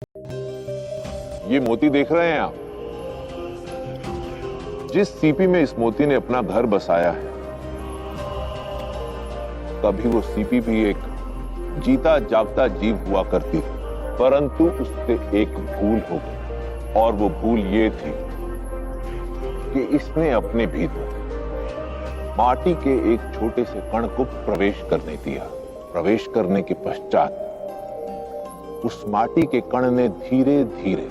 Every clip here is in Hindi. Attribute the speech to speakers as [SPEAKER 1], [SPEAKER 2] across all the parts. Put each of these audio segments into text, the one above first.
[SPEAKER 1] ये मोती देख रहे हैं आप? जिस सीपी में इस मोती ने अपना घर बसाया है, कभी वो सीपी भी एक जीता जागता जीव हुआ करती थी, परंतु उससे एक भूल हो गई, और वो भूल ये थी कि इसने अपने भीतर माटी के एक छोटे से कण को प्रवेश करने दिया। प्रवेश करने के पश्चात उस माटी के कण ने धीरे धीरे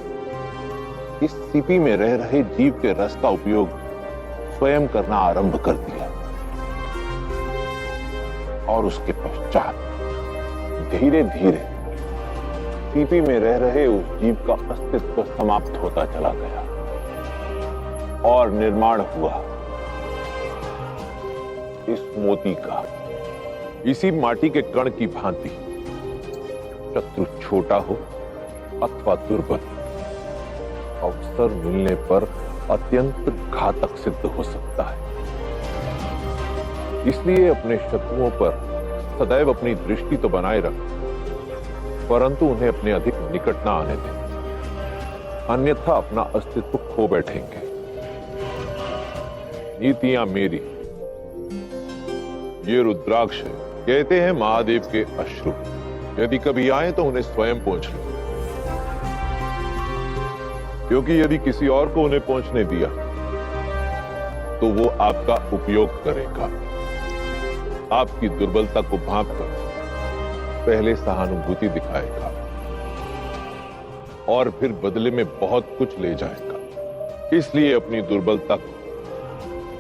[SPEAKER 1] इस सीपी में रह रहे जीव के रस का उपयोग स्वयं करना आरंभ कर दिया, और उसके पश्चात धीरे धीरे सीपी में रह रहे उस जीव का अस्तित्व समाप्त होता चला गया, और निर्माण हुआ इस मोती का। इसी माटी के कण की भांति शत्रु छोटा हो अथवा दुर्बल, अवसर मिलने पर अत्यंत घातक सिद्ध हो सकता है। इसलिए अपने शत्रुओं पर सदैव अपनी दृष्टि तो बनाए रख, परंतु उन्हें अपने अधिक निकट ना आने दें, अन्यथा अपना अस्तित्व खो बैठेंगे। नीतियां मेरी, ये रुद्राक्ष है। कहते हैं महादेव के अश्रु, यदि कभी आए तो उन्हें स्वयं पहुंच लो, क्योंकि यदि किसी और को उन्हें पहुंचने दिया तो वो आपका उपयोग करेगा, आपकी दुर्बलता को भांपकर पहले सहानुभूति दिखाएगा और फिर बदले में बहुत कुछ ले जाएगा। इसलिए अपनी दुर्बलता को,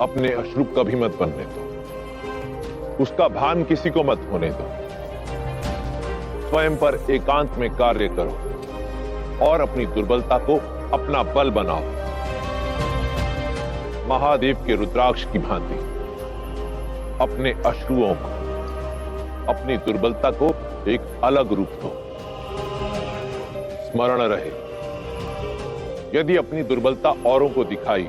[SPEAKER 1] अपने अश्रु कभी मत बनने दो, उसका भान किसी को मत होने दो। स्वयं पर एकांत में कार्य करो और अपनी दुर्बलता को अपना बल बनाओ। महादेव के रुद्राक्ष की भांति अपने अश्रुओं को, अपनी दुर्बलता को एक अलग रूप दो। स्मरण रहे, यदि अपनी दुर्बलता औरों को दिखाई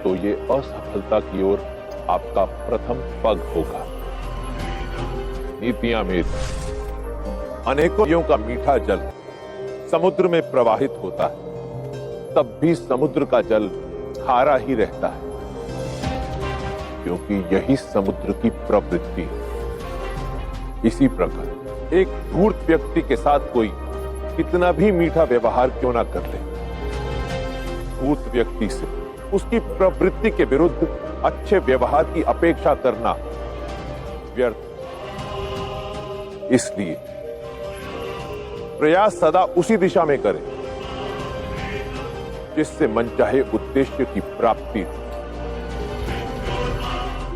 [SPEAKER 1] तो ये असफलता की ओर आपका प्रथम पग होगा। नीतियां मेरी, अनेकों नदियों का मीठा जल समुद्र में प्रवाहित होता है, तब भी समुद्र का जल खारा ही रहता है, क्योंकि यही समुद्र की प्रवृत्ति है। इसी प्रकार एक धूर्त व्यक्ति के साथ कोई कितना भी मीठा व्यवहार क्यों ना कर ले, धूर्त व्यक्ति से उसकी प्रवृत्ति के विरुद्ध अच्छे व्यवहार की अपेक्षा करना व्यर्थ। इसलिए प्रयास सदा उसी दिशा में करें जिससे मनचाहे उद्देश्य की प्राप्ति हो।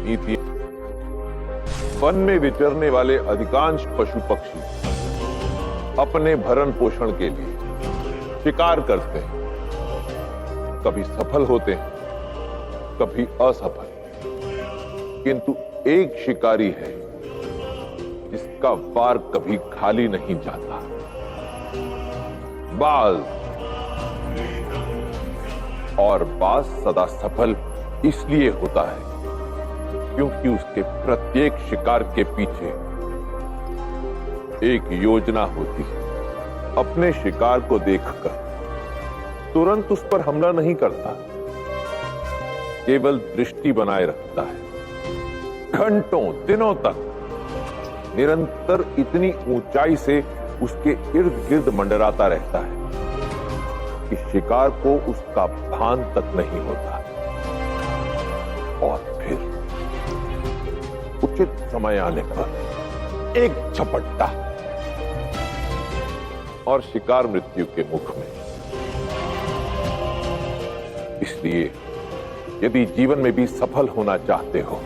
[SPEAKER 1] नीति, वन में विचरने वाले अधिकांश पशु पक्षी अपने भरण पोषण के लिए शिकार करते हैं, कभी सफल होते हैं, कभी असफल, किंतु एक शिकारी है जिसका वार कभी खाली नहीं जाता, बाज। और बाज सदा सफल इसलिए होता है क्योंकि उसके प्रत्येक शिकार के पीछे एक योजना होती है। अपने शिकार को देखकर तुरंत उस पर हमला नहीं करता, केवल दृष्टि बनाए रखता है। घंटों दिनों तक निरंतर इतनी ऊंचाई से उसके इर्द गिर्द मंडराता रहता है कि शिकार को उसका भान तक नहीं होता, और फिर उचित समय आने पर एक झपट्टा और शिकार मृत्यु के मुख में। इसलिए यदि जीवन में भी सफल होना चाहते हो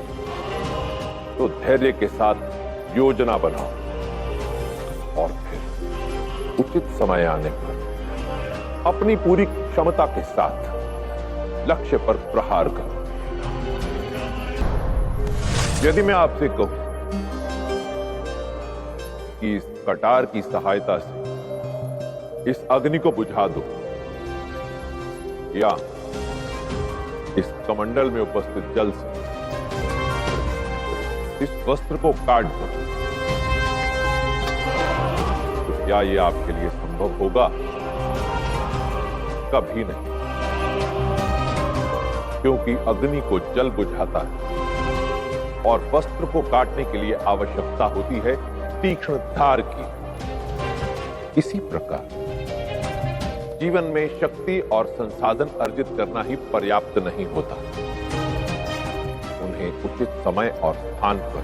[SPEAKER 1] तो धैर्य के साथ योजना बनाओ, और फिर उचित समय आने पर अपनी पूरी क्षमता के साथ लक्ष्य पर प्रहार करो। यदि मैं आपसे कहूं कि इस कटार की सहायता से इस अग्नि को बुझा दो, या इस कमंडल में उपस्थित जल से इस वस्त्र को काट दो, तो क्या ये आपके लिए संभव होगा? कभी नहीं, क्योंकि अग्नि को जल बुझाता है और वस्त्र को काटने के लिए आवश्यकता होती है तीक्ष्ण धार की। इसी प्रकार जीवन में शक्ति और संसाधन अर्जित करना ही पर्याप्त नहीं होता, उन्हें उचित समय और स्थान पर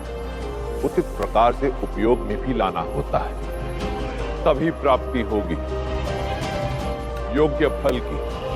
[SPEAKER 1] उचित प्रकार से उपयोग में भी लाना होता है, तभी प्राप्ति होगी योग्य फल की।